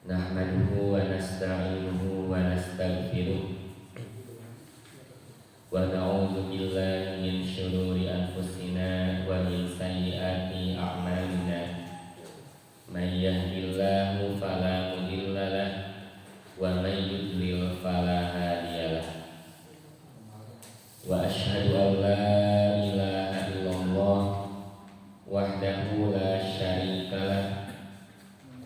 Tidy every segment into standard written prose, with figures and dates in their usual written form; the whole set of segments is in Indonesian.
Nahmaduhu wa nasta'inuhu wa nastaghfiruh wa na'udzu billahi min syururi anfusina wa min sayyiati a'malina. May yahdihillahu fala mudilla lahu wa may yudlil fala hadiya lahu. Wa asyhadu an la ilaha illallah wahdahu la syarika lahu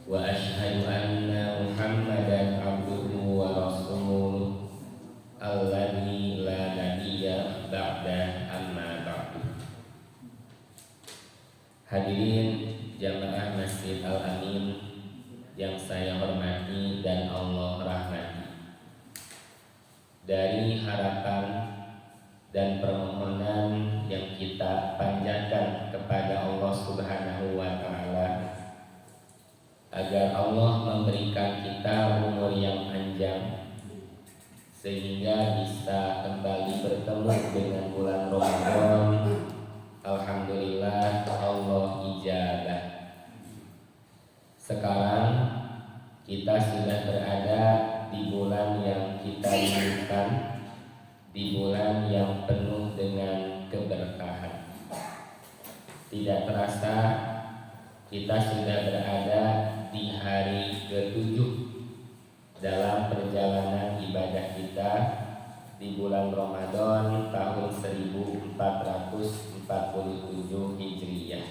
wa asyhadu anna Muhammadan abduhu wa rasuluh alladzi la nabiyya ba'da amma ba'du. Hadirin jamaah Masjid Al-Amin yang saya hormati dan Allah rahmati, dari harapan dan permohonan yang kita panjatkan kepada Allah Subhanahu wa Ta'ala agar Allah memberikan kita umur yang panjang sehingga bisa kembali bertemu dengan bulan Ramadan. Alhamdulillah Allah ijabah. Sekarang kita sudah berada di bulan yang kita rindukan, di bulan yang penuh dengan keberkahan. Tidak terasa kita sudah berada di hari ke-7 dalam perjalanan ibadah kita di bulan Ramadan tahun 1447 Hijriah.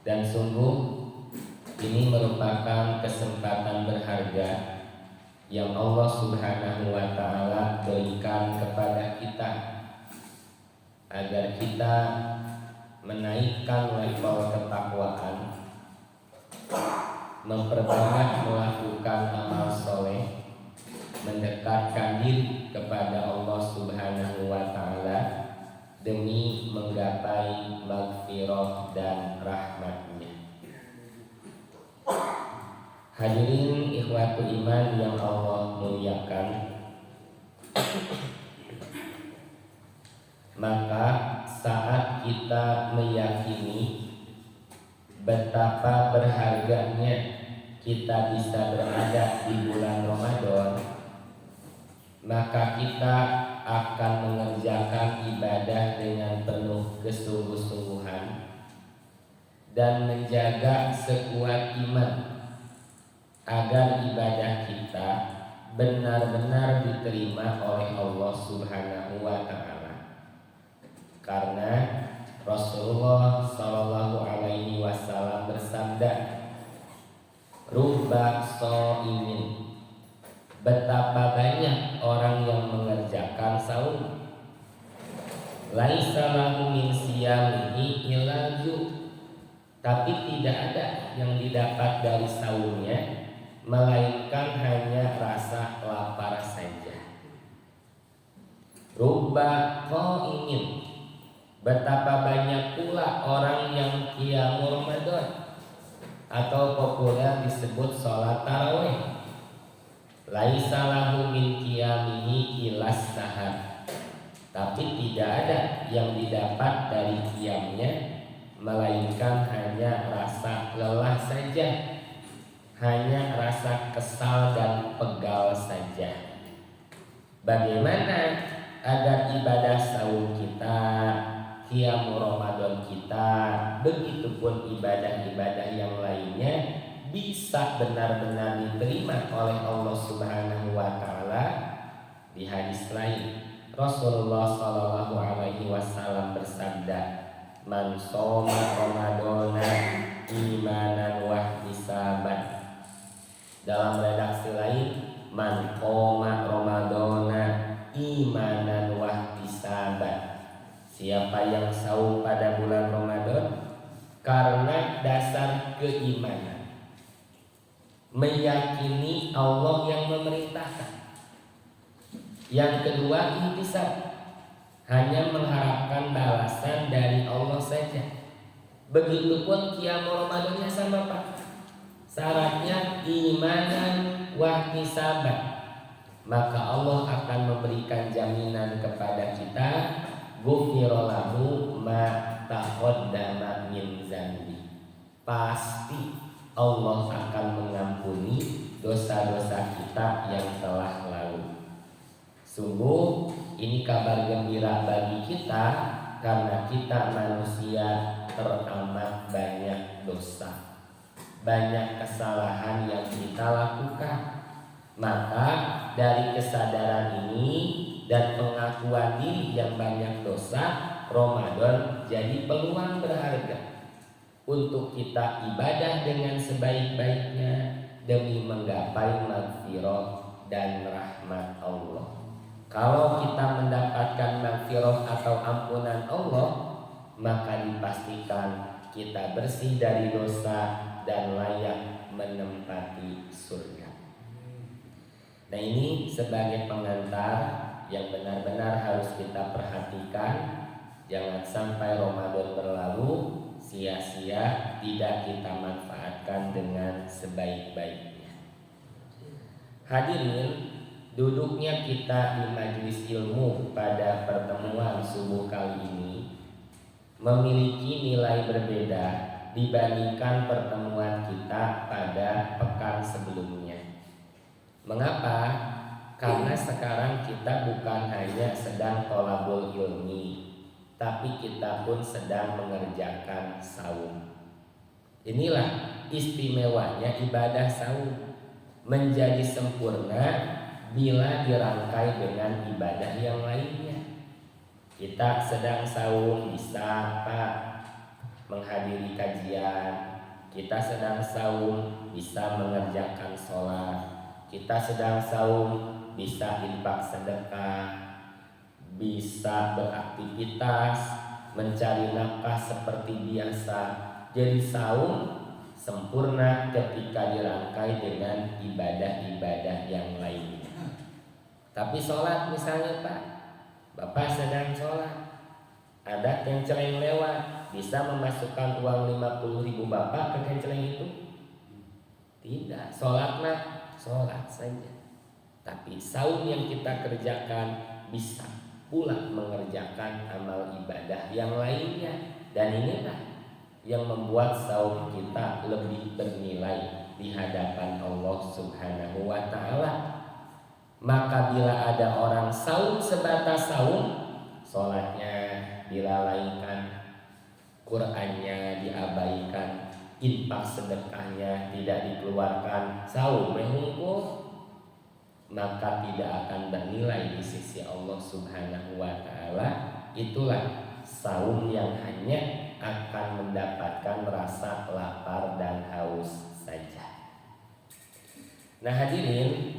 Dan sungguh ini merupakan kesempatan berharga yang Allah Subhanahu wa Ta'ala berikan kepada kita agar kita menaikkan level ketakwaan, memperbanyak melakukan amal soleh, mendekatkan diri kepada Allah Subhanahu wa Ta'ala demi menggapai maghfirah dan rahmat-Nya. Hadirin ikhwatu iman yang Allah muliakan, maka saat kita meyakini betapa berharganya kita bisa berada di bulan Ramadan, maka kita akan mengerjakan ibadah dengan penuh kesungguh-sungguhan dan menjaga sekuat iman agar ibadah kita benar-benar diterima oleh Allah Subhanahu wa Ta'ala. Karena Rasulullah Shallallahu Alaihi Wasallam bersabda, "Rubba shaimin," betapa banyak orang yang mengerjakan saum, "laisa lahu min siyamihi illa ju'," tapi tidak ada yang didapat dari saumnya melainkan hanya rasa lapar saja. Rubba qaimin, betapa banyak pula orang yang qiyamul Ramadan atau populer disebut sholat tarawih. Laisa lahu min qiyamihi ilas sahar, tapi tidak ada yang didapat dari qiyamnya melainkan hanya rasa lelah saja, hanya rasa kesal dan pegal saja. Bagaimana agar ibadah saum kita, qiyamul Ramadan kita, begitupun ibadah-ibadah yang lainnya bisa benar-benar diterima oleh Allah Subhanahu wa Ta'ala? Di hadis lain Rasulullah Shallallahu Alaihi Wasallam bersabda, "Man shoma Ramadana imanan wa ihtisaban." Dalam redaksi lain, "Man qoma Ramadana imanan wa ihtisaban." Siapa yang saum pada bulan Ramadan karena dasar keimanan, meyakini Allah yang memerintahkan. Yang kedua, ihtisab, hanya mengharapkan balasan dari Allah saja. Begitupun qiyamul Ramadannya sama Pak. Syaratnya imanan wa ihtisaban. Maka Allah akan memberikan jaminan kepada kita, ghufira lahu ma taqaddama min dzambi. Pasti Allah akan mengampuni dosa-dosa kita yang telah lalu. Sungguh ini kabar gembira bagi kita, karena kita manusia teramat banyak dosa, banyak kesalahan yang kita lakukan. Maka dari kesadaran ini dan pengakuan diri yang banyak dosa, Ramadan jadi peluang berharga untuk kita ibadah dengan sebaik-baiknya demi menggapai maghfirah dan rahmat Allah. Kalau kita mendapatkan maghfirah atau ampunan Allah, maka dipastikan kita bersih dari dosa dan layak menempati surga. Nah, ini sebagai pengantar yang benar-benar harus kita perhatikan. Jangan sampai Ramadan berlalu sia-sia, tidak kita manfaatkan dengan sebaik-baiknya. Hadirin, duduknya kita di majelis ilmu pada pertemuan subuh kali ini memiliki nilai berbeda dibandingkan pertemuan kita pada pekan sebelumnya. Mengapa? Karena sekarang kita bukan hanya sedang tholabul ilmi, tapi kita pun sedang mengerjakan saum. Inilah istimewanya ibadah saum, menjadi sempurna bila dirangkai dengan ibadah yang lainnya. Kita sedang saum bisa menghadiri kajian, kita sedang saum bisa mengerjakan sholat, kita sedang saum bisa infak sedekah, bisa beraktivitas mencari nafkah seperti biasa. Jadi saum sempurna ketika dirangkai dengan ibadah-ibadah yang lainnya. Tapi sholat misalnya Bapak sedang sholat, ada kenceleng lewat, bisa memasukkan uang 50.000 Bapak ke kenceleng itu? Tidak, sholatlah sholat saja. Tapi saum yang kita kerjakan bisa pula mengerjakan amal ibadah yang lainnya. Dan inilah yang membuat saum kita lebih bernilai di hadapan Allah Subhanahu wa ta'ala. Maka bila ada orang saum sebatas saum, sholatnya dilalaikan, Qur'annya diabaikan, infak sedekahnya tidak dikeluarkan, saum mengumpul, maka tidak akan bernilai di sisi Allah Subhanahu wa ta'ala. Itulah saum yang hanya akan mendapatkan rasa lapar dan haus saja. Nah hadirin,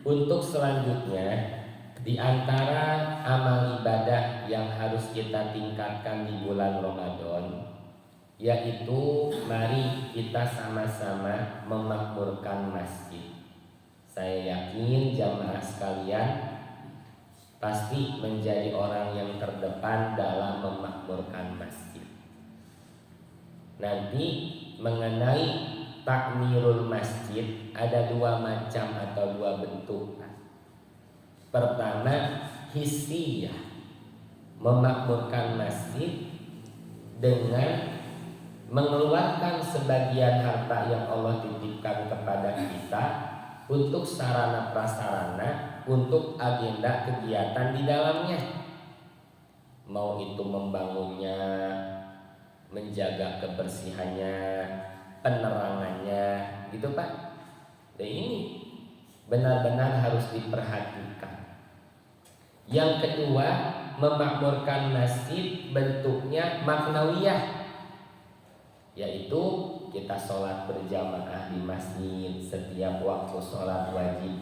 untuk selanjutnya di antara amal ibadah yang harus kita tingkatkan di bulan Ramadan, yaitu mari kita sama-sama memakmurkan masjid. Saya yakin jamaah sekalian pasti menjadi orang yang terdepan dalam memakmurkan masjid. Nanti mengenai takmirul masjid ada dua macam atau dua bentuk. Pertama, hissiyah, memakmurkan masjid dengan mengeluarkan sebagian harta yang Allah titipkan kepada kita untuk sarana prasarana, untuk agenda kegiatan di dalamnya. Mau itu membangunnya, menjaga kebersihannya, penerangannya, gitu Pak. Dan ini benar-benar harus diperhatikan. Yang kedua, memakmurkan masjid bentuknya maknawiyah, yaitu kita sholat berjamaah di masjid setiap waktu sholat wajib.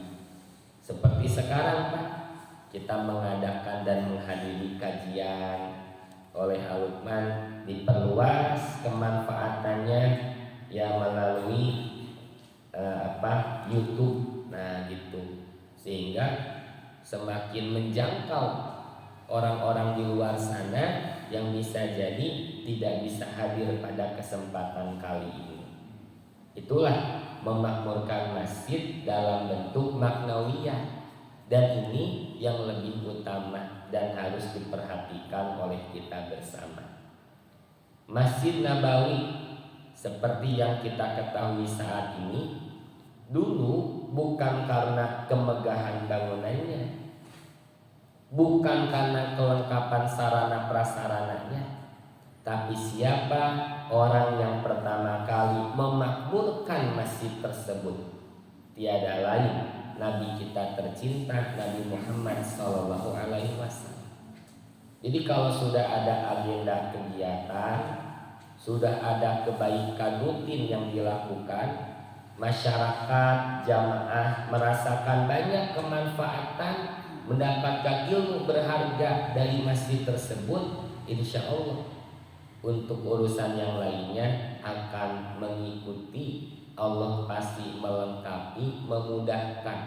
Seperti sekarang Pak, kita mengadakan dan menghadiri kajian oleh Al-Lukman, diperluas kemanfaatannya ya melalui YouTube. Nah gitu, sehingga semakin menjangkau orang-orang di luar sana yang bisa jadi tidak bisa hadir pada kesempatan kali ini. Itulah memakmurkan masjid dalam bentuk maknawiyah, dan ini yang lebih utama dan harus diperhatikan oleh kita bersama. Masjid Nabawi seperti yang kita ketahui saat ini, dulu bukan karena kemegahan bangunannya, bukan karena kelengkapan sarana prasarananya, tapi siapa orang yang pertama kali memakmurkan masjid tersebut? Tiada lain Nabi kita tercinta, Nabi Muhammad SAW. Jadi kalau sudah ada agenda kegiatan, sudah ada kebaikan rutin yang dilakukan, masyarakat jamaah merasakan banyak kemanfaatan, mendapatkan ilmu berharga dari masjid tersebut, insya Allah untuk urusan yang lainnya akan mengikuti. Allah pasti melengkapi, memudahkan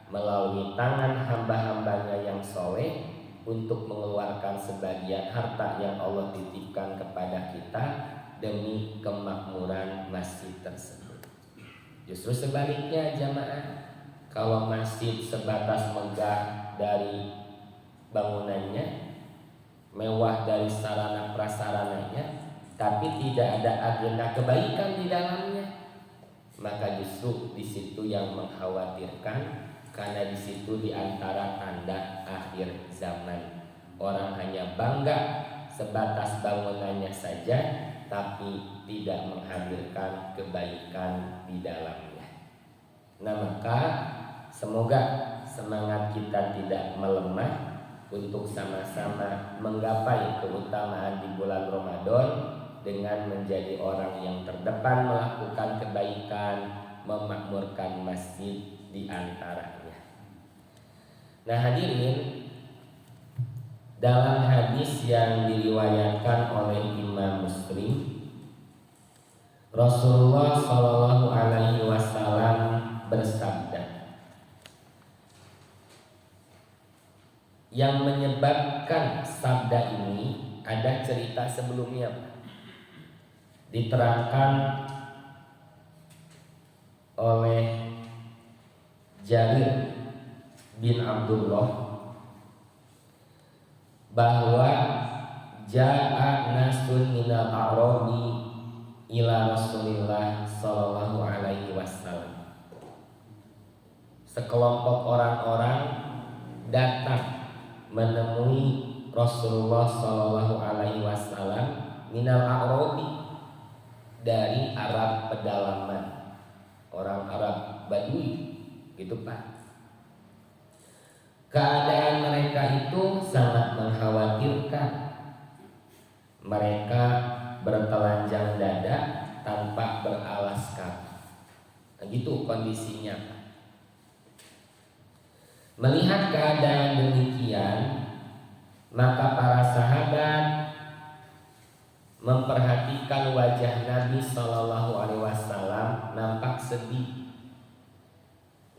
melalui tangan hamba-hambanya yang soleh untuk mengeluarkan sebagian harta yang Allah titipkan kepada kita demi kemakmuran masjid tersebut. Justru sebaliknya jamaah, kalau masjid sebatas megah dari bangunannya, mewah dari sarana prasarananya, tapi tidak ada agenda kebaikan di dalamnya, maka justru di situ yang mengkhawatirkan, karena di situ di antara tanda akhir zaman. Orang hanya bangga sebatas bangunannya saja, tapi tidak menghadirkan kebaikan di dalamnya. Nah, maka semoga semangat kita tidak melemah untuk sama-sama menggapai keutamaan di bulan Ramadan dengan menjadi orang yang terdepan melakukan kebaikan, memakmurkan masjid di antaranya. Nah hadirin, dalam hadis yang diriwayatkan oleh Imam Muslim, Rasulullah SAW bersabda, yang menyebabkan sabda ini ada cerita sebelumnya, diterangkan oleh Jarir bin Abdullah bahwa ja'a nasun minal a'rabi ila Rasulillah sallallahu alaihi wasallam. Sekelompok orang-orang datang menemui Rasulullah sallallahu alaihi wasallam minal a'rabi, dari Arab pedalaman, orang Arab Badui, gitu Pak. Keadaan mereka itu sangat mengkhawatirkan. Mereka bertelanjang dada tanpa beralas kaki. Nah, gitu kondisinya. Melihat keadaan demikian, maka para sahabat memperhatikan wajah Nabi Shallallahu Alaihi Wasallam nampak sedih,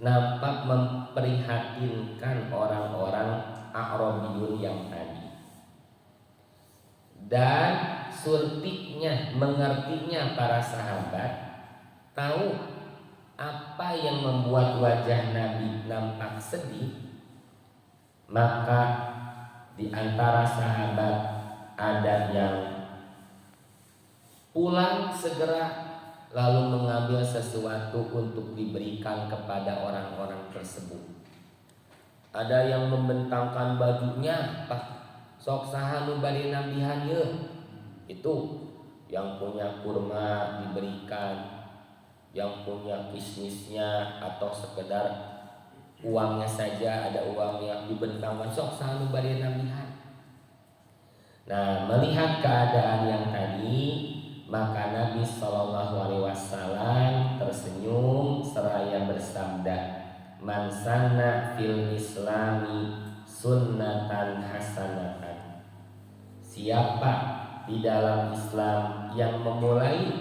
nampak memprihatinkan orang-orang A'rabiyun yang tadi. Dan surtiknya, mengertinya para sahabat, tahu apa yang membuat wajah Nabi nampak sedih. Maka di antara sahabat ada yang pulang segera lalu mengambil sesuatu untuk diberikan kepada orang-orang tersebut. Ada yang membentangkan bajunya, Pak, sok saha nu bari nambihan ye. Itu yang punya kurma diberikan, yang punya kismisnya atau sekedar uangnya saja, ada uang yang dibentangkan, sok saha nu bari nambihan. Nah, melihat keadaan yang tadi, maka Nabi SAW tersenyum seraya bersabda, man sanna fil islami sunnatan hasanatan. Siapa di dalam Islam yang memulai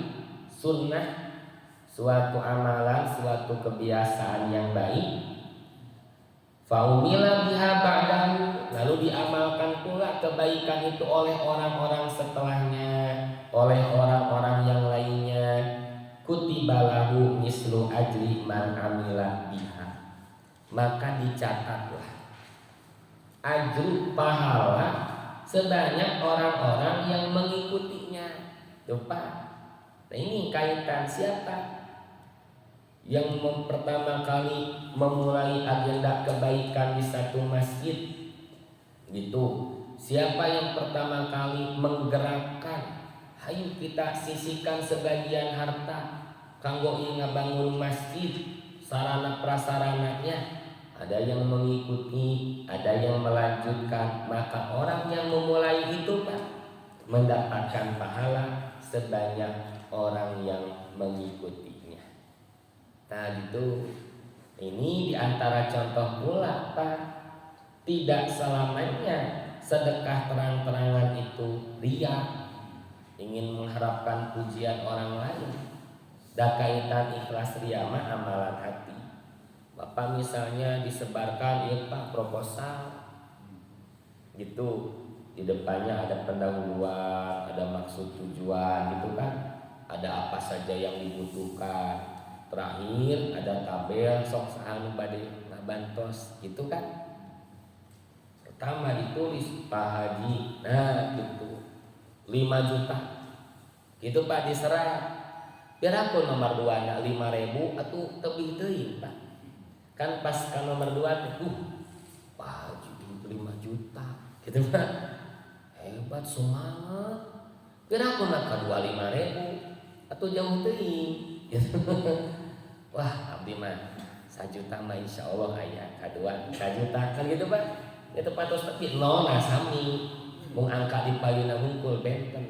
sunnah, suatu amalan, suatu kebiasaan yang baik, faumila biha ba'dahu, lalu diamalkan pula kebaikan itu oleh orang-orang setelahnya, oleh orang-orang yang lainnya, kutibalahu mislu ajri man amila biha, maka dicatatlah ajru pahala sebanyak orang-orang yang mengikutinya. Lupa. Nah Nah ini kaitan siapa yang pertama kali memulai agenda kebaikan di satu masjid gitu. Siapa yang pertama kali menggerakkan, hayu kita sisihkan sebagian harta kanggo ngabangun masjid, sarana prasarananya. Ada yang mengikuti, ada yang melanjutkan, maka orang yang memulai itu Pak mendapatkan pahala sebanyak orang yang mengikutinya. Nah gitu. Ini diantara contoh pula Pak, tidak selamanya sedekah terang-terangan itu ria, ingin mengharapkan pujian orang lain. Da kaitan ikhlas ria mah amalan hati. Bapak misalnya disebarkan ya Pak proposal gitu, di depannya ada pendahuluan, ada maksud tujuan gitu kan, ada apa saja yang dibutuhkan, terakhir ada tabel sok sahanu bade ngabantos gitu kan. Pertama ditulis Pak Haji, nah gitu 5 juta gitu Pak diserah. Biar aku nomor 2 na 5.000 atau lebih teuing Pak. Kan pas ke nomor 2 Pak Haji 5 juta gitu Pak. Hebat semangat. Biar aku nak ke 25.000 atau jauh teuing gitu. Wah abdi mah 1 juta mah insyaallah aya kadua 1 juta kan gitu Pak. Itu patos tapi nona sami mung angka di payuna hungkul benten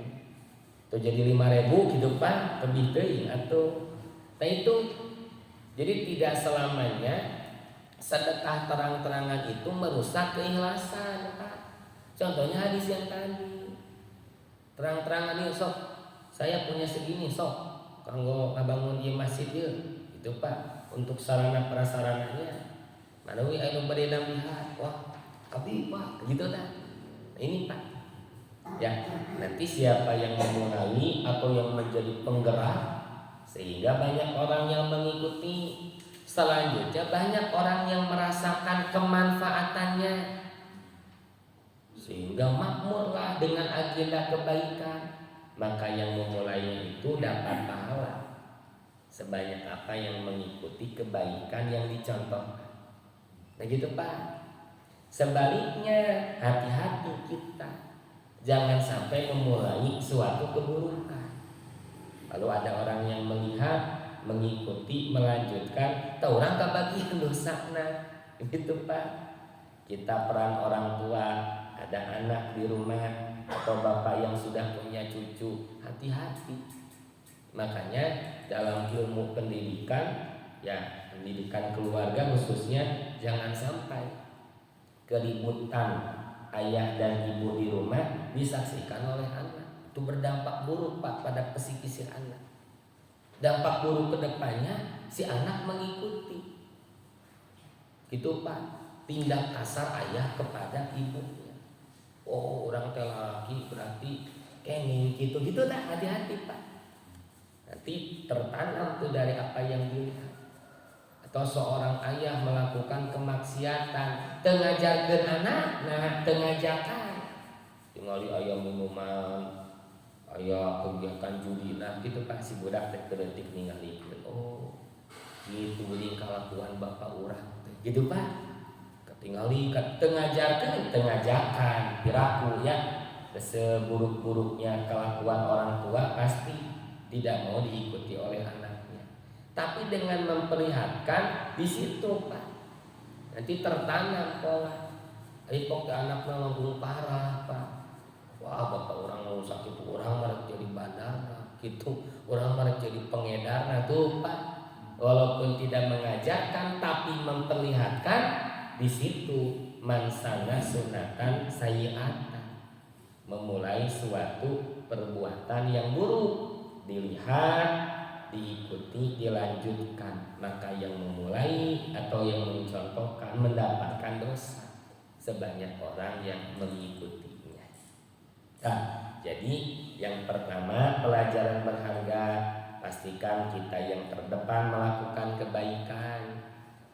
tuh jadi 5.000 gitu Pak lebih teuing atuh. Nah itu jadi tidak selamanya sedekah terang-terangan itu merusak keikhlasan Pak. Contohnya hadis yang tadi terang-terangan ini sok saya punya segini sok kanggo ngabangun ieu masjid ieu itu Pak untuk sarana prasarananya manawi anu bade nambihan wah abdi Pak gitu dah. Ini Pak ya nanti siapa yang memulai atau yang menjadi penggerak sehingga banyak orang yang mengikuti, selanjutnya banyak orang yang merasakan kemanfaatannya sehingga makmurlah dengan agenda kebaikan, maka yang memulainya itu dapat pahala sebanyak apa yang mengikuti kebaikan yang dicontohkan. Nah gitu Pak. Sebaliknya hati-hati kita, jangan sampai memulai suatu keburukan. Lalu ada orang yang melihat, mengikuti, melanjutkan, tau orang kebagian dosana. Gitu Pak. Kita peran orang tua, ada anak di rumah atau bapak yang sudah punya cucu, hati-hati. Makanya dalam ilmu pendidikan, ya pendidikan keluarga khususnya, jangan sampai keributan ayah dan ibu di rumah disaksikan oleh anak. Itu berdampak buruk Pak pada psikis si anak. Dampak buruk kedepannya si anak mengikuti. Gitu Pak. Tindak kasar ayah kepada ibunya. Oh orang teh laki berarti kenging gitu dah, hati-hati Pak. Nanti tertanam tuh dari apa yang dilihat. Atau seorang ayah melakukan kemaksiatan tengajarkeun anak, nah tengajakan tinggali aya minuman, aya kegiatan judi, nah gitu Pak si budak teh teuretik ningali oh gitu geuning kalakuan bapak urang gitu Pak. Ketingali tengajarkeun tengajakan piraku ya seburuk-buruknya kelakuan orang tua pasti tidak mau diikuti oleh anak. Tapi dengan memperlihatkan di situ Pak, nanti tertanam pola. Kok anak nanggung parah Pak. Wah bapak orang mau sakit orang malah jadi bandar, gitu. Orang malah jadi pengedar tuh Pak. Walaupun tidak mengajarkan, tapi memperlihatkan di situ mansana sunatan sayyi'atan, memulai suatu perbuatan yang buruk dilihat, diikuti, dilanjutkan, maka yang memulai atau yang mencontohkan mendapatkan dosa sebanyak orang yang mengikutinya. Nah, jadi yang pertama pelajaran berharga, pastikan kita yang terdepan melakukan kebaikan,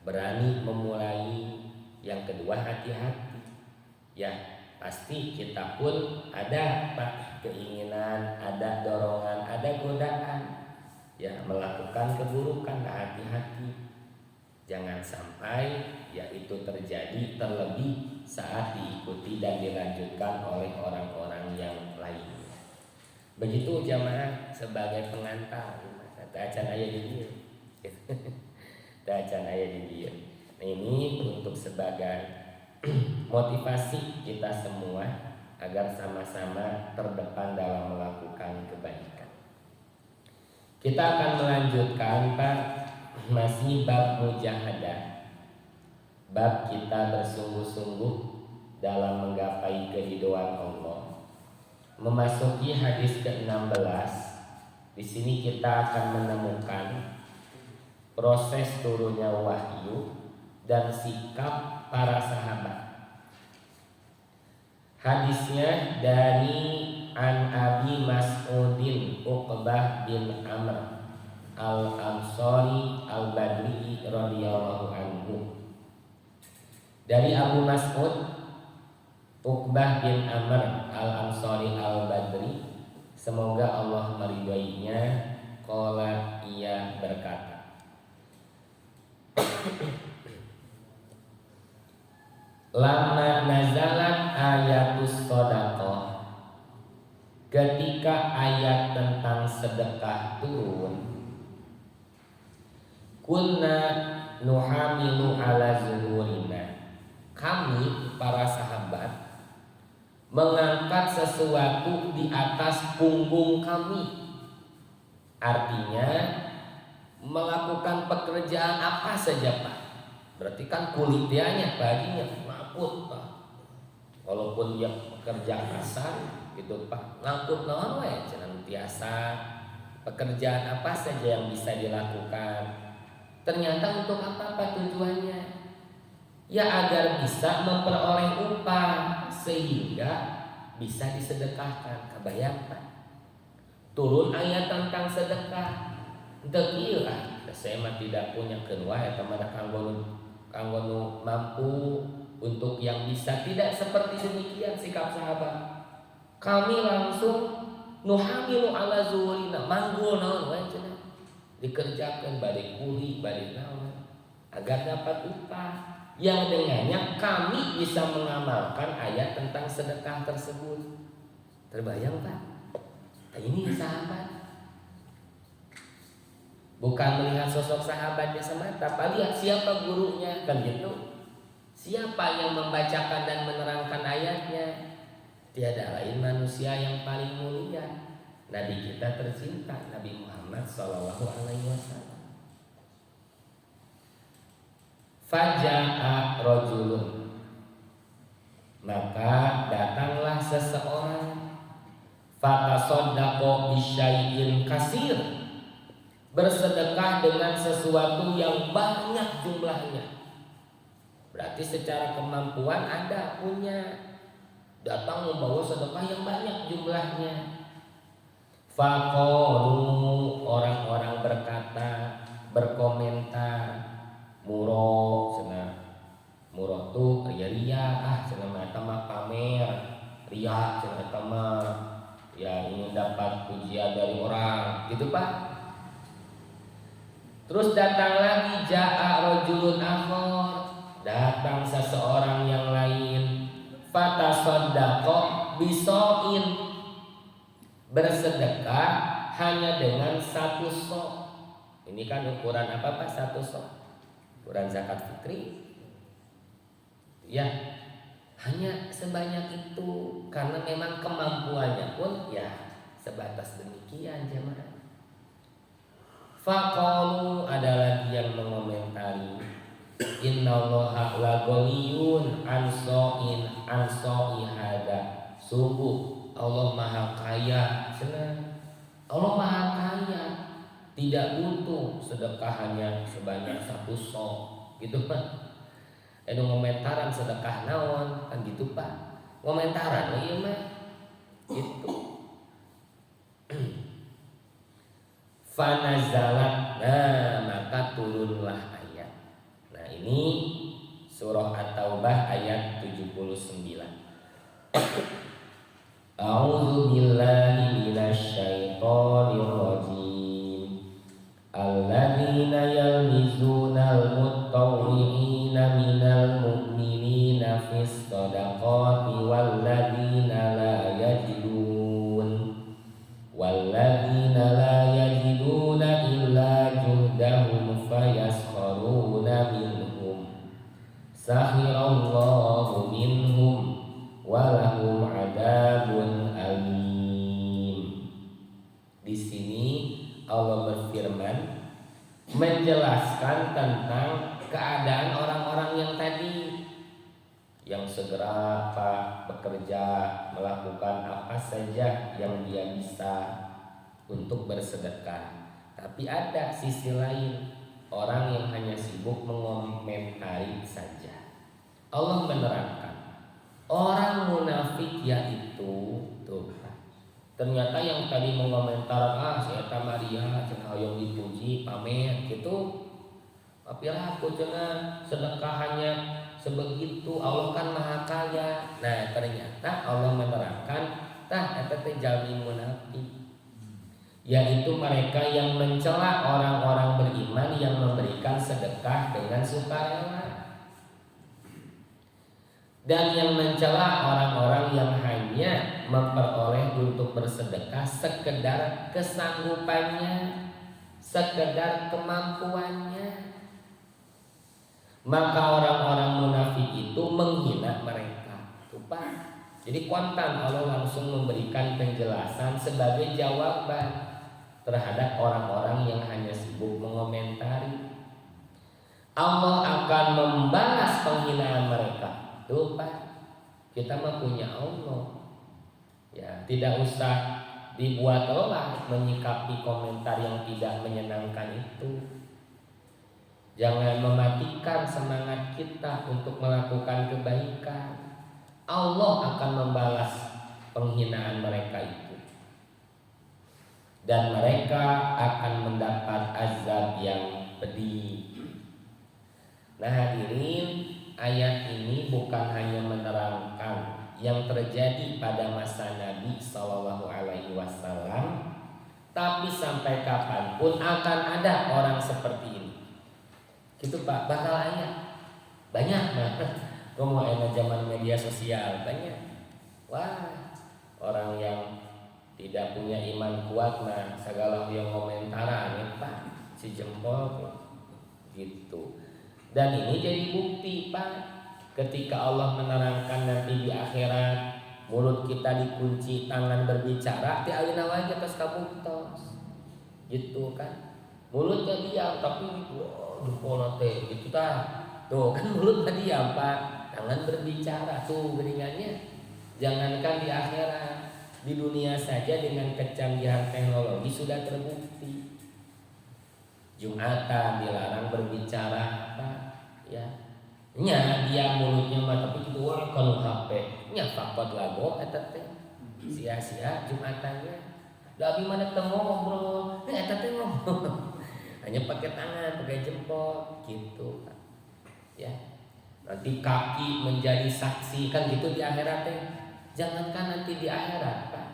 berani memulai. Yang kedua hati-hati. Ya, pasti kita pun ada Pak keinginan, ada dorongan, ada godaan ya melakukan keburukan. Hati-hati jangan sampai ya itu terjadi, terlebih saat diikuti dan dilanjutkan oleh orang-orang yang lainnya. Begitu jamaah sebagai pengantar acan aya di dieu. Acan aya di dieu. Nah, ini untuk sebagai motivasi kita semua agar sama-sama terdepan dalam melakukan kebaikan. Kita akan melanjutkan Pak, masih bab mujahadah. Bab kita bersungguh-sungguh dalam menggapai keridhaan Allah. Memasuki hadis ke-16. Di sini kita akan menemukan proses turunnya wahyu dan sikap para sahabat. Hadisnya dari An Abi Mas'udin Uqbah bin Amr Al-Ansari Al-Badri radhiyallahu anhu. Dari Abu Mas'ud Uqbah bin Amr Al-Ansari Al-Badri, semoga Allah meridhoinya, qala ia berkata, lama nazalat ayatus shadaqah, ketika ayat tentang sedekah turun, kunna nuhamilu ala zuhurina, kami para sahabat mengangkat sesuatu di atas punggung kami. Artinya melakukan pekerjaan apa saja Pak. Berarti kan kulitianya baginya ngangkut Pak. Walaupun dia pekerja kasar gitu Pak, ngangkut naon wae cenah biasa. Pekerjaan apa saja yang bisa dilakukan. Ternyata untuk apa Pak tujuannya? Ya agar bisa memperoleh upah sehingga bisa disedekahkan. Kabayang Pak. Turun ayat tentang sedekah. Teu kieu saya mah tidak punya keluar eta mah kanggo nu mampu untuk yang bisa. Tidak seperti demikian sikap sahabat. Kami langsung nuhamilu ala zuhurina, manggul naon wae cenah. Dikerjakeun bade kuli, bade naon agar dapat upah yang dengannya kami bisa mengamalkan ayat tentang sedekah tersebut. Terbayang Pak? Ini sahabat. Bukan melihat sosok sahabatnya semata, Pak, lihat siapa gurunya, kan gitu. Siapa yang membacakan dan menerangkan ayatnya? Tiada lain manusia yang paling mulia, Nabi kita tercinta, Nabi Muhammad SAW. Faja'a rajulun, maka datanglah seseorang, fatasaddaqo bisyai'in kasir, bersedekah dengan sesuatu yang banyak jumlahnya. Berarti secara kemampuan ada, punya, datang membawa sedekah yang banyak jumlahnya. Faqalu, orang-orang berkata, berkomentar, muro cenah, muro tuh ria cenah mata mah pamer, ria cenah mah ya ingin dapat pujian dari orang gitu Pak. Terus datang lagi, ja'a rajulun akhar, datang seseorang yang lain, fatasaddaqa bisoin, bersedekah hanya dengan satu sok. Ini kan ukuran apa Pak satu sok? Ukuran zakat fitri. Ya, hanya sebanyak itu karena memang kemampuannya pun ya sebatas demikian jemaah. Faqalu, ada lagi yang mengomentari, innallaha la ghaniyun an sa'i hada, sungguh Allah maha kaya, senang. Allah maha kaya, tidak butuh sedekahnya sebanyak satu sok gitu Pak. Ngomentaran sedekah naon kan gitu Pak. Ngomentaran ieu mah gitu. Fanazalat, nah maka turunlah ayat. Nah ini surah At-Taubah ayat 79. A'udzu billahi minasy syaithanir rajim. Alladzina yalmizunal mutawwi'ina minal mu'minina fis shadaqati walladzina la yajiduna illa juhdahum fayaskharuna minhum sakhirallahu minhum walahum adabun alim. Di sini Allah berfirman menjelaskan tentang keadaan orang-orang yang tadi, yang segera bekerja melakukan apa saja yang dia bisa untuk bersedekah. Tapi ada sisi lain, orang yang hanya sibuk mengomentari saja. Allah menerangkan orang munafik yaitu tuh, ternyata yang tadi mengomentar si eta Maria cenah hoyong dipuji pamer gitu, tapi aku cenah sedekahannya sebegitu, Allah kan maha kaya. Nah ternyata Allah menerangkan tah eta teh jalmi munafik, yaitu mereka yang mencela orang-orang beriman yang memberikan sedekah dengan sukarela, dan yang mencela orang-orang yang hanya memperoleh untuk bersedekah sekedar kesanggupannya, sekedar kemampuannya. Maka orang-orang munafik itu menghina mereka. Tuh, jadi kontan Allah langsung memberikan penjelasan sebagai jawaban terhadap orang-orang yang hanya sibuk mengomentari. Allah akan membalas penghinaan mereka. Tuh Pak, kita mah punya Allah. Ya, tidak usah dibuat lelah menyikapi komentar yang tidak menyenangkan itu. Jangan mematikan semangat kita untuk melakukan kebaikan. Allah akan membalas penghinaan mereka itu, dan mereka akan mendapat azab yang pedih. Nah hadirin, ayat ini bukan hanya menerangkan yang terjadi pada masa Nabi SAW, tapi sampai kapanpun akan ada orang seperti ini. Gitu Pak, bakal ayat banyak banget. Mau enak zaman media sosial banyak. Wah, orang yang tidak punya iman kuat, nah segala yang komentaran ya Pak, si jempol gitu. Dan ini jadi bukti Pak, ketika Allah menerangkan nanti di akhirat mulut kita dikunci, tangan berbicara, ti alina wae kita kabuktos. Gitu kan. Mulutnya diam tapi jempolna teh gitu tah. Tuh kan mulutnya diam Pak, tangan berbicara tuh geringannya. Jangankan di akhirat, di dunia saja dengan kecanggihan teknologi sudah terbukti. Jumatan dilarang berbicara Pak, ya. Nya dia mulutnya mah tapi kitu wae kana HP. Nya fakot lago eta teh. Sia-sia Jumatannya. Da abi mana teu ngobrol, eta teh ngobrol. Hanya pakai tangan, pakai jempol gitu Pak. Ya. Nanti kaki menjadi saksi kan gitu di akhirat teh. Jangankan nanti di akhirat Pak,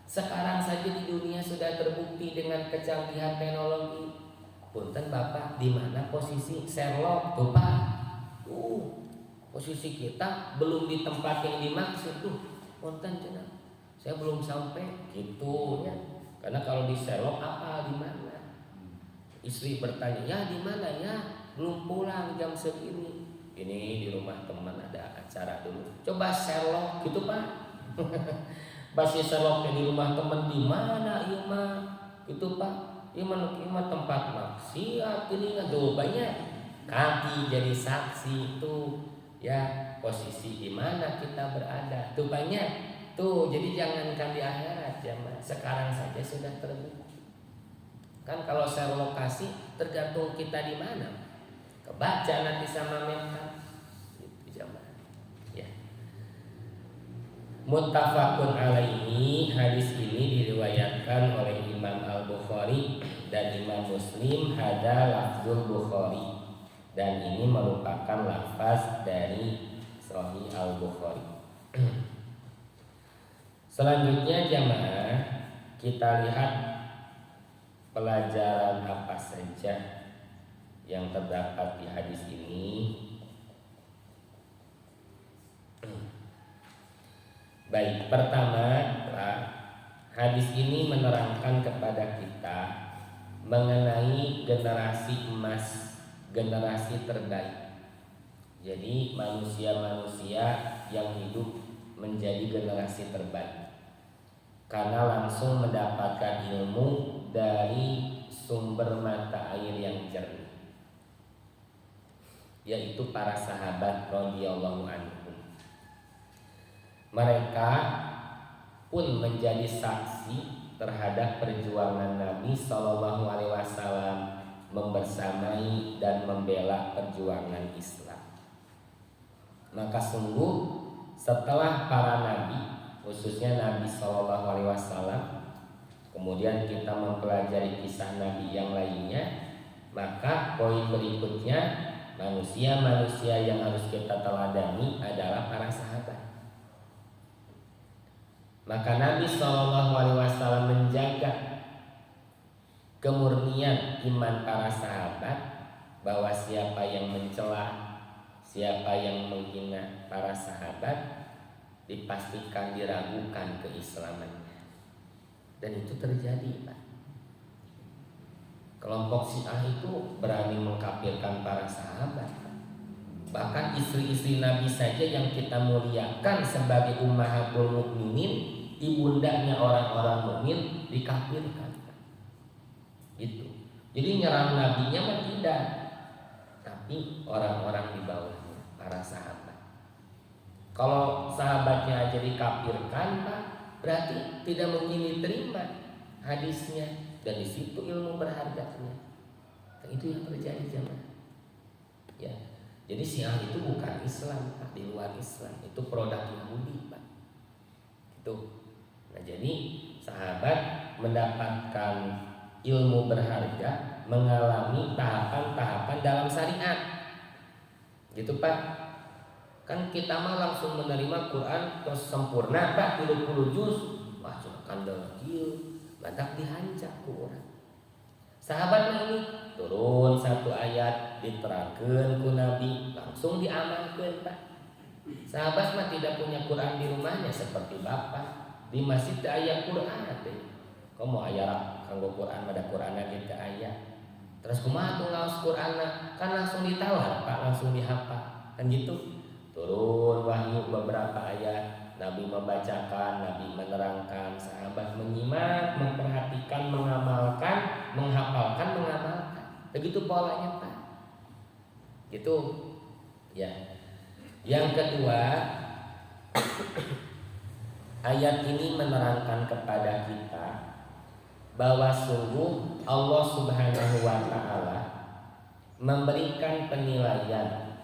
sekarang saja di dunia sudah terbukti dengan kecanggihan teknologi. Punten Bapak, di mana posisi Sherlock tuh Pak? Posisi kita belum di tempat yang dimaksud tuh. Punten cenah, saya belum sampai gitu ya. Karena kalau di Sherlock apa di mana? Istri bertanya, ya di mana ya? Belum pulang jam segini. Ini di rumah teman ada acara dulu. Coba Sherlock gitu Pak. Pasti Sherlocknya di rumah teman di mana ieu mah? Itu Pak. Iman tempat maksiat ini aduh banyak. Kaki jadi saksi itu ya, posisi di mana kita berada tuh banyak tuh. Jadi jangankan di akhirat ya Mas, sekarang saja sudah terbukti. Kan kalau share lokasi tergantung kita di mana. Kebaca nanti sama mental gitu jamaah. Ya. Muttafaqun alaihi, hadis ini diriwayatkan oleh Imam Al-Bukhari dan Imam Muslim. Hada lafzul Bukhari, dan ini merupakan lafaz dari Sahih Al-Bukhari. Selanjutnya jamaah, kita lihat pelajaran apa saja yang terdapat di hadis ini. Baik, pertama, hadis ini menerangkan kepada kita mengenai generasi emas, generasi terbaik. Jadi manusia-manusia yang hidup menjadi generasi terbaik karena langsung mendapatkan ilmu dari sumber mata air yang jernih, yaitu para sahabat radhiyallahu anhum. Mereka pun menjadi saksi terhadap perjuangan Nabi Shallallahu Alaihi Wasallam membersamai dan membela perjuangan Islam. Maka sungguh setelah para nabi, khususnya Nabi Shallallahu Alaihi Wasallam, kemudian kita mempelajari kisah nabi yang lainnya, maka poin berikutnya manusia-manusia yang harus kita teladani adalah para sahabat. Maka Nabi Shallallahu Alaihi Wasallam menjaga kemurnian iman para sahabat, bahwa siapa yang mencela, siapa yang menghina para sahabat, dipastikan diragukan keislamannya. Dan itu terjadi, Pak. Kelompok Syiah itu berani mengkafirkan para sahabat. Bahkan istri-istri Nabi saja yang kita muliakan sebagai ummahatul mukminin, ibundanya orang-orang mukmin, dikafirkan. Gitu. Jadi nyerang nabinya mah tidak, tapi orang-orang di bawahnya, para sahabat. Kalau sahabatnya aja dikafirkan, Pak, berarti tidak mungkin diterima hadisnya, dan di situ ilmu berharganya. Dan itu yang terjadi jemaah. Ya. Jadi Syiah itu bukan Islam, Pak, di luar Islam, itu produk Yahudi, Pak. Itu. Nah, jadi sahabat mendapatkan ilmu berharga, mengalami tahapan-tahapan dalam syariat. Gitu, Pak. Kan kita mah langsung menerima Quran terus sempurna, Pak, 30 juz. Wah, cuma kandel kieu, madak dihancak Quran. Sahabat ini turun satu ayat diterangkeun ku Nabi, langsung diamalkeun, Pak. Sahabat mah tidak punya Quran di rumahnya seperti Bapak. Di masjid teu aya Quran teh. Komo aya kanggo Quran ada Qur'ana ge teu aya. Terus kumaha tuh ngaos Qur'ana? Kan langsung ditawar, Pak, langsung dihafal. Kan gitu. Turun wahyu beberapa ayat, Nabi membacakan, Nabi menerangkan, sahabat menyimak, memperhatikan, mengamalkan, menghafalkan, mengamalkan. Begitu polanya, Pak. Gitu. Ya. Yang kedua, ayat ini menerangkan kepada kita bahwa sungguh Allah Subhanahu wa Ta'ala memberikan penilaian,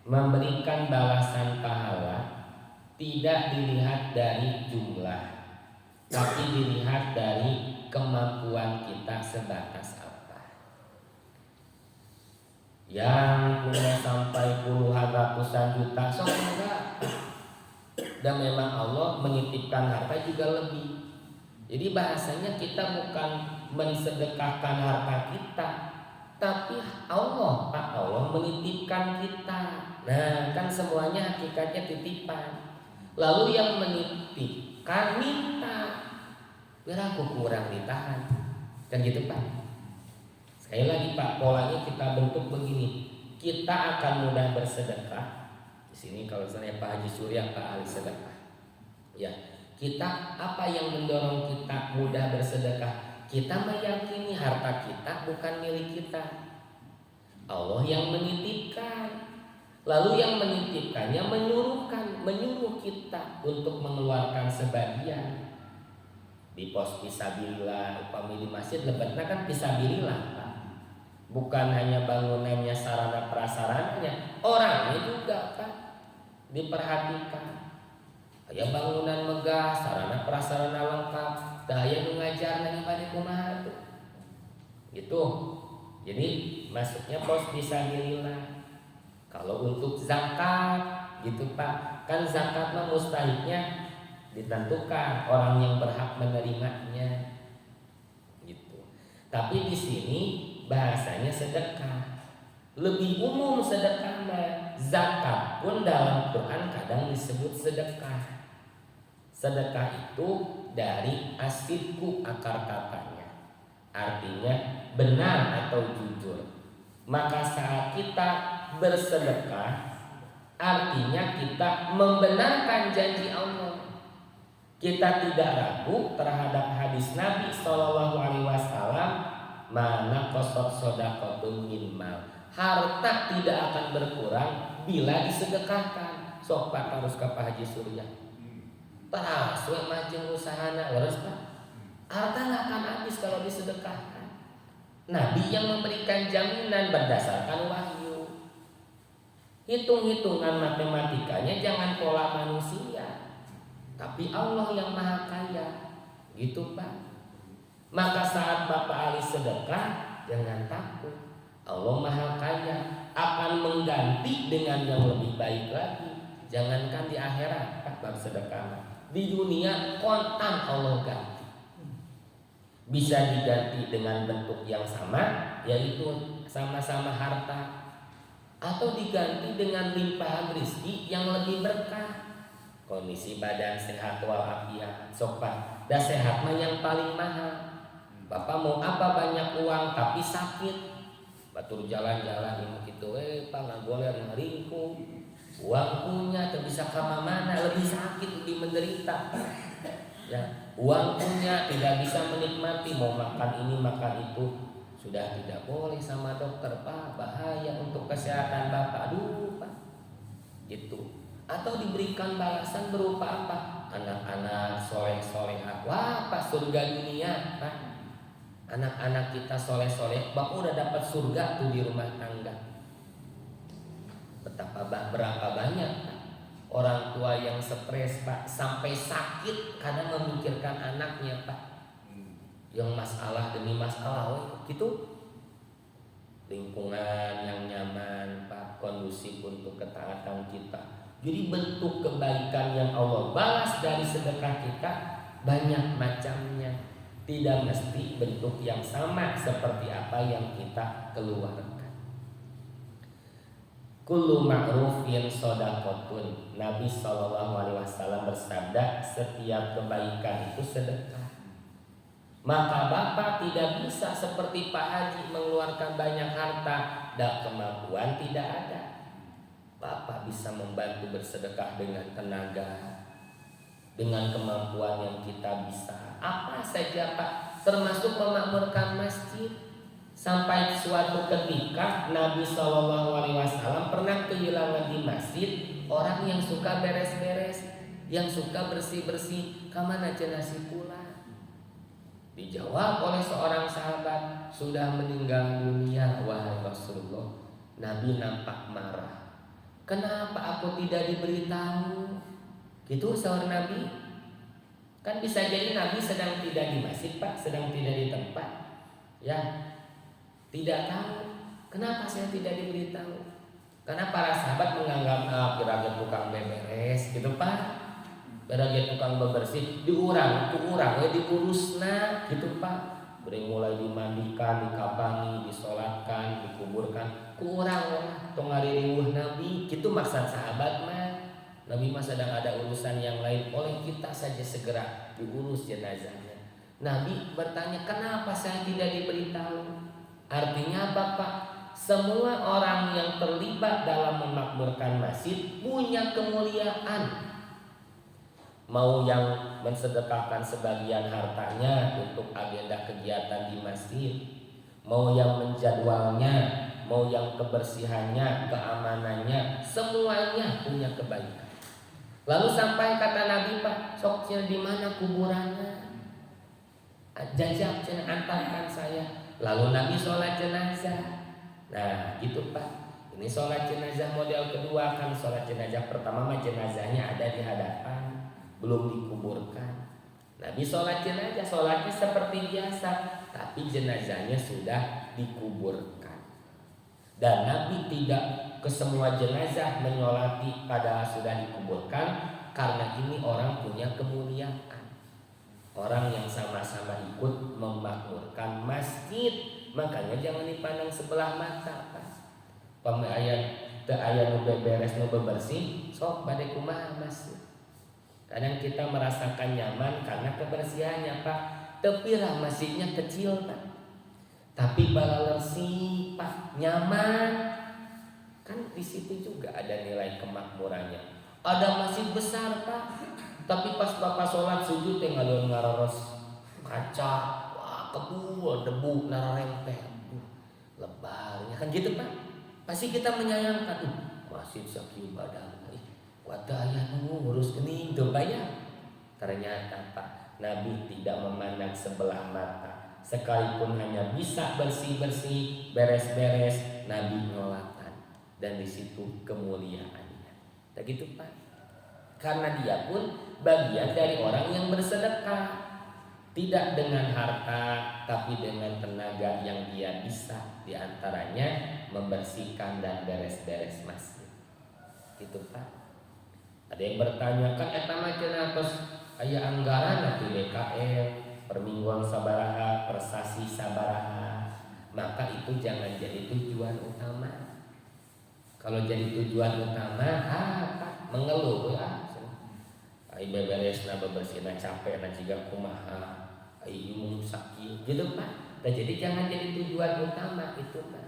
memberikan balasan pahala tidak dilihat dari jumlah, tapi dilihat dari kemampuan kita sebatas apa. Yang punya sampai puluhan ratusan juta, so enggak. Dan memang Allah menitipkan harta juga lebih. Jadi bahasanya kita bukan mensedekahkan harta kita, tapi Allah, Pak, Allah menitipkan kita. Nah, kan semuanya hakikatnya titipan. Lalu yang menitipkan minta, biar aku kurang ditahan. Kan gitu, Pak. Sekali lagi, Pak, polanya kita bentuk begini. Kita akan mudah bersedekah. Di sini kalau misalnya Pak Haji Surya, Pak ahli sedekah. Ya, kita apa yang mendorong kita mudah bersedekah? Kita meyakini harta kita bukan milik kita. Allah yang menitipkan. Lalu yang menitipkannya menyuruh kita untuk mengeluarkan sebagian. Di pos fisabilillah, upami di masjid lebetna kan fisabilillah, Pak. Bukan hanya bangunannya, sarana prasarananya, orangnya juga, Pak, diperhatikan. Aya bangunan megah, sarana prasarana lengkap, daya mengajar nanya pada kumaha tuh. Gitu. Jadi masuknya pos fisabilillah. Kalau untuk zakat gitu, Pak, kan zakat mah mustahiknya ditentukan orang yang berhak menerimanya gitu. Tapi di sini bahasanya sedekah. Lebih umum sedekah mah. Zakat pun dalam Quran kadang disebut sedekah. Sedekah itu dari asidku akar katanya. Artinya benar atau jujur. Maka saat kita bersedekah artinya kita membenarkan janji Allah. Kita tidak ragu terhadap hadis Nabi SAW, mana qasat shadaqatun min mal. Harta tidak akan berkurang bila disedekahkan. Sok Pak harus ke Pak Haji Surya. Pas we majeng usahana leres Pak. Harta nggak akan habis kalau disedekahkan. Nabi yang memberikan jaminan berdasarkan wahyu. Hitung-hitungan matematikanya jangan pola manusia, tapi Allah yang maha kaya. Gitu Pak. Maka saat Bapak Ali sedekah, jangan takut. Allah maha kaya, akan mengganti dengan yang lebih baik lagi. Jangankan di akhirat Pak bersedekah, di dunia kontan Allah ganti. Bisa diganti dengan bentuk yang sama, yaitu sama-sama harta, atau diganti dengan limpahan rezeki yang lebih berkah. Kondisi badan sehat walafiat, sopan, dah sehat mah yang paling mahal. Bapak mau apa banyak uang tapi sakit, batur jalan-jalan ini gitu, Pak nggak boleh ngeringkung. Uang punya, tak bisa kemana, lebih sakit, lebih menderita. Ya, uang punya tidak bisa menikmati, mau makan ini makan itu. Sudah tidak boleh sama dokter, Pak, bahaya untuk kesehatan Bapak. Aduh Pak, gitu. Atau diberikan balasan berupa apa? Anak-anak soleh-solehah. Wah Pak, surga dunia Pak. Anak-anak kita soleh-soleh, Bapak udah dapat surga tuh di rumah tangga. Betapa berapa banyak Pak orang tua yang stres Pak, sampai sakit karena memikirkan anaknya Pak. Yang masalah demi masalah, gitu. Lingkungan yang nyaman Pak, kondusif untuk ketaatan kita. Jadi bentuk kebaikan yang Allah balas dari sedekah kita banyak macamnya. Tidak mesti bentuk yang sama seperti apa yang kita keluarkan. Kullu ma'rufin shadaqatun. Nabi SAW bersabda, setiap kebaikan itu sedekah. Maka Bapak tidak bisa seperti Pak Haji mengeluarkan banyak harta dan kemampuan tidak ada. Bapak bisa membantu bersedekah dengan tenaga, dengan kemampuan yang kita bisa. Apa saja Pak, termasuk memakmurkan masjid. Sampai suatu ketika Nabi SAW pernah kehilangan di masjid orang yang suka beres-beres, yang suka bersih-bersih. Kamana jenazah pula? Dijawab oleh seorang sahabat, sudah meninggal dunia wahai Rasulullah. Nabi nampak marah. Kenapa aku tidak diberitahu? Gitu sahur Nabi. Kan bisa jadi Nabi sedang tidak di masjid Pak, sedang tidak di tempat. Ya, tidak tahu. Kenapa saya tidak diberitahu? Karena para sahabat menganggap kira-kira tukang beberes gitu Pak. Beragia tukang bebersih diurang, diurusna gitu Pak. Beri mulai dimandikan, dikapangi, disolatkan, dikuburkan. Kurang lah, tong ngariweuh Nabi. Gitu maksud sahabat mah. Nabi mah sedang ada urusan yang lain. Oleh kita saja segera diurus jenazahnya. Nabi bertanya, kenapa saya tidak diberitahu? Artinya apa Pak? Semua orang yang terlibat dalam memakmurkan masjid punya kemuliaan. Mau yang mensedekahkan sebagian hartanya untuk agenda kegiatan di masjid, mau yang menjadwalnya, mau yang kebersihannya, keamanannya, semuanya punya kebaikan. Lalu sampai kata Nabi Pak, soknya di mana kuburannya? Jajak cenah antarkan saya. Lalu Nabi sholat jenazah. Nah gitu Pak. Ini sholat jenazah model kedua, kan sholat jenazah pertama mah jenazahnya ada di hadapan, belum dikuburkan. Nabi sholat jenazah, sholatnya seperti biasa, tapi jenazahnya sudah dikuburkan. Dan Nabi tidak ke semua jenazah menyolati padahal sudah dikuburkan. Karena ini orang punya kemuliaan. Orang yang sama-sama ikut memakmurkan masjid, makanya jangan dipandang sebelah mata, Pak. Teu aya nu beberes nu bebersih, sok bade kumaha masjid. Kadang kita merasakan nyaman karena kebersihannya, Pak. Tapi masjidnya kecil, Pak. Tapi balalersi, Pak, nyaman. Kan di situ juga ada nilai kemakmurannya. Ada masjid besar, Pak. Tapi pas Bapak sholat sujud teh ngalun ngaroros kaca, wah kebul debu nararempeh, lebarnya kan gitu, Pak. Pasti kita menyayangkan, masjid sakieu badan, wadaya ngurus geuning teu bayar. Ternyata, Pak, Nabi tidak memandang sebelah mata. Sekalipun hanya bisa bersih-bersih, beres-beres, Nabi nolatan. Dan di situ kemuliaannya. Tak gitu, Pak. Karena dia pun bagian dari orang yang bersedekah. Tidak dengan harta, tapi dengan tenaga yang dia bisa. Di antaranya membersihkan dan beres-beres masjid. Gitu, Pak. Ada yang bertanya, kan eta mah cenah tos aya anggaran atuh DKM, permingguan sabaraha, persasi sabaraha. Maka itu jangan jadi tujuan utama. Kalau jadi tujuan utama, Pak, mengeluh ya. Ai beberesna bebersihna capek na jiga kumaha. Ai umum sakit gitu, Pak. Nah, jadi jangan jadi tujuan utama itu, Pak.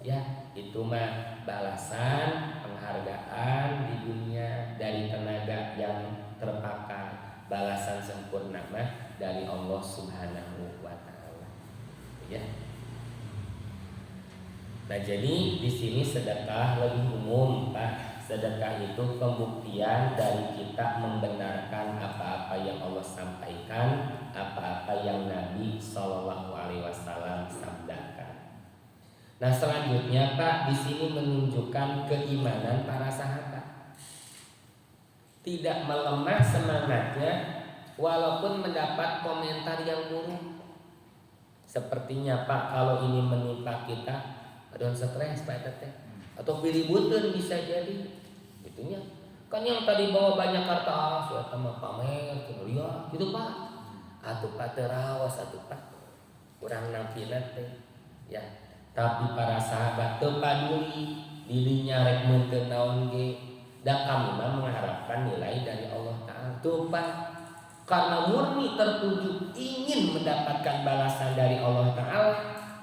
Ya, itu mah balasan penghargaan di dunia dari tenaga yang terpakai, balasan sempurna mah dari Allah Subhanahu wa taala. Ya. Nah, jadi di sini sedekah lebih umum, Pak. Sedekah itu pembuktian dari kita membenarkan apa-apa yang Allah sampaikan, apa-apa yang Nabi Shallallahu Alaihi Wasallam sabdakan. Nah, selanjutnya, Pak, di sini menunjukkan keimanan para sahabat. Tidak melemah semangatnya walaupun mendapat komentar yang buruk. Sepertinya, Pak, kalau ini menimpa kita, ada stres, Pak, teteh, atau biributun bisa jadi. Gitunya. Kan yang tadi bawa banyak harta, sudah tambah pamer, lihat, gitu, Pak. Atuh Pak terawas, atuh Pak. Kurang nampilna teh. Ya. Tapi para sahabat teu paduli, dirinya rek mun naon ge. Da kami mah mengharapkan nilai dari Allah Ta'ala. Tuh, Pak. Karena murni tertuju ingin mendapatkan balasan dari Allah Ta'ala,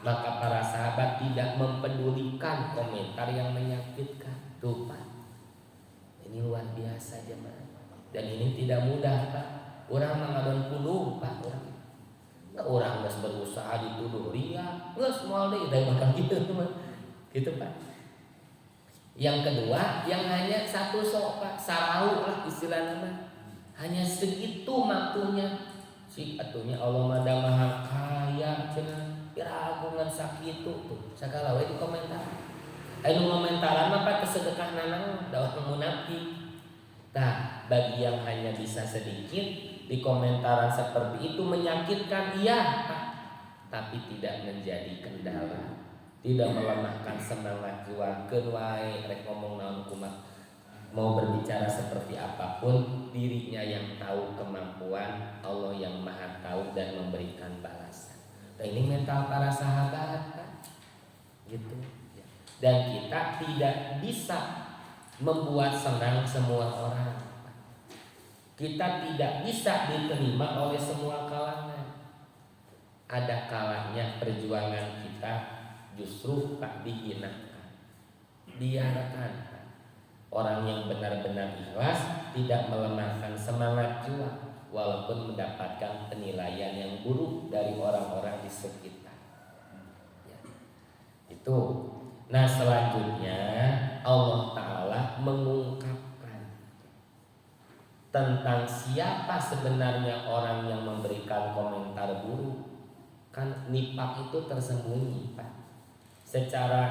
maka para sahabat tidak mempedulikan komentar yang menyakitkan. Tuh, Pak. Ini luar biasa, jemaah. Dan ini tidak mudah, Pak. Orang mengadon puluh, Pak. Orang geus berusaha dituduh ria, geus moal deui da makan gitu, gitu, Pak. Yang kedua, yang hanya satu sok, Pak, sarau lah istilahnya mah. Hanya segitu maktunya. Si atunya Allah mah maha kaya cenah. Piragungan sakitu tuh. Sagala we di komentar. Anu komentaran mah Pak kesedekah nanang dawah munafik. Nah, bagi yang hanya bisa sedikit di komentaran seperti itu menyakitkan, iya, Pak, tapi tidak menjadi kendala, tidak melemahkan semangat juangkeun wae rek ngomong naon kumaha, mau berbicara seperti apapun, dirinya yang tahu kemampuan, Allah yang Maha tahu dan memberikan balasan. Nah, ini mental para sahabat, Pak. Gitu. Dan kita tidak bisa membuat senang semua orang. Kita tidak bisa diterima oleh semua kalangan. Ada kalanya perjuangan kita justru tak dihinakan. Biarkan orang yang benar-benar ikhlas tidak melemahkan semangat juang walaupun mendapatkan penilaian yang buruk dari orang-orang di sekitar. Ya. Itu. Nah, selanjutnya Allah Ta'ala mengungkapkan tentang siapa sebenarnya orang yang memberikan komentar buruk. Kan nifaq itu tersembunyi, Pak. Secara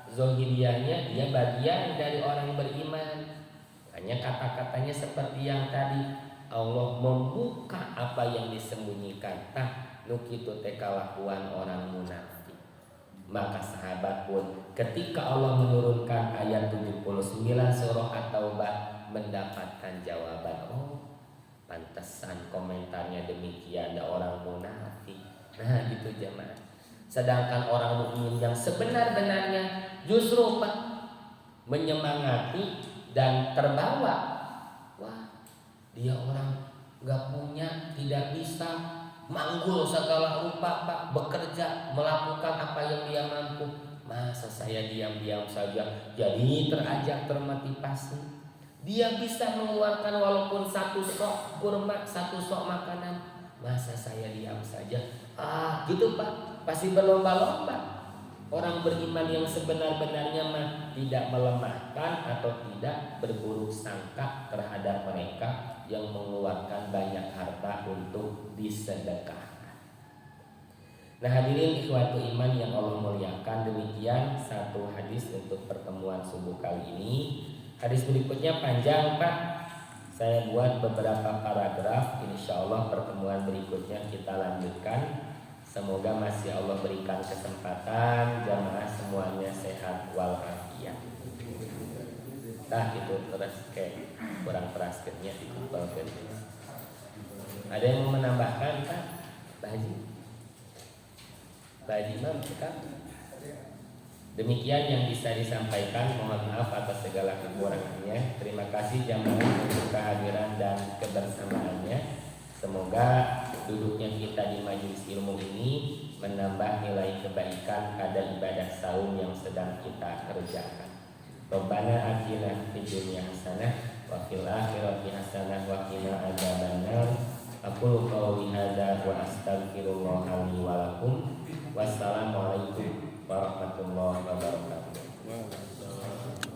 zohiriyahnya dia bagian dari orang beriman. Hanya kata-katanya seperti yang tadi, Allah membuka apa yang disembunyikan. Nah, nu kitu teh kalakuan orang munafik. Maka sahabat pun ketika Allah menurunkan ayat 79 surah At-Taubah mendapatkan jawaban, oh pantesan komentarnya demikian, ada orang munafik. Nah gitu jemaah. Sedangkan orang mukmin yang sebenar-benarnya justru Pak menyemangati dan terbawa, wah dia orang gak punya, tidak bisa, manggul segala rupa Pak, bekerja, melakukan apa yang dia mampu. Masa saya diam-diam saja jadi terajak, termotivasi. Dia bisa mengeluarkan walaupun satu sok kurma, satu sok makanan. Masa saya diam saja? Gitu Pak, pasti berlomba-lomba. Orang beriman yang sebenar-benarnya mah tidak melemahkan atau tidak berburuk sangka terhadap mereka yang mengeluarkan banyak harta untuk disedekahkan. Nah hadirin ikhwatu iman yang Allah muliakan, demikian satu hadis untuk pertemuan subuh kali ini. Hadis berikutnya panjang Pak, saya buat beberapa paragraf. Insya Allah pertemuan berikutnya kita lanjutkan. Semoga masih Allah berikan kesempatan jamaah semuanya sehat walafiat. Nah itu terus kayak kurang praskernya dikumpulkan. Ada yang mau menambahkan Pak? Pak Haji? Pak Haji Imam Kak? Demikian yang bisa disampaikan. Mohon maaf atas segala kekurangannya. Terima kasih jamaah untuk kehadiran dan kebersamaannya. Semoga duduknya kita di majelis ilmu ini menambah nilai kebaikan pada ibadah saum yang sedang kita kerjakan. Rabbana atina fid dunya hasanah wa fil akhirati hasanah wa qina adzabannar. Aqulu qawli hadza wa astaghfirullah li wa lakum. Wassalamualaikum warahmatullahi wabarakatuh.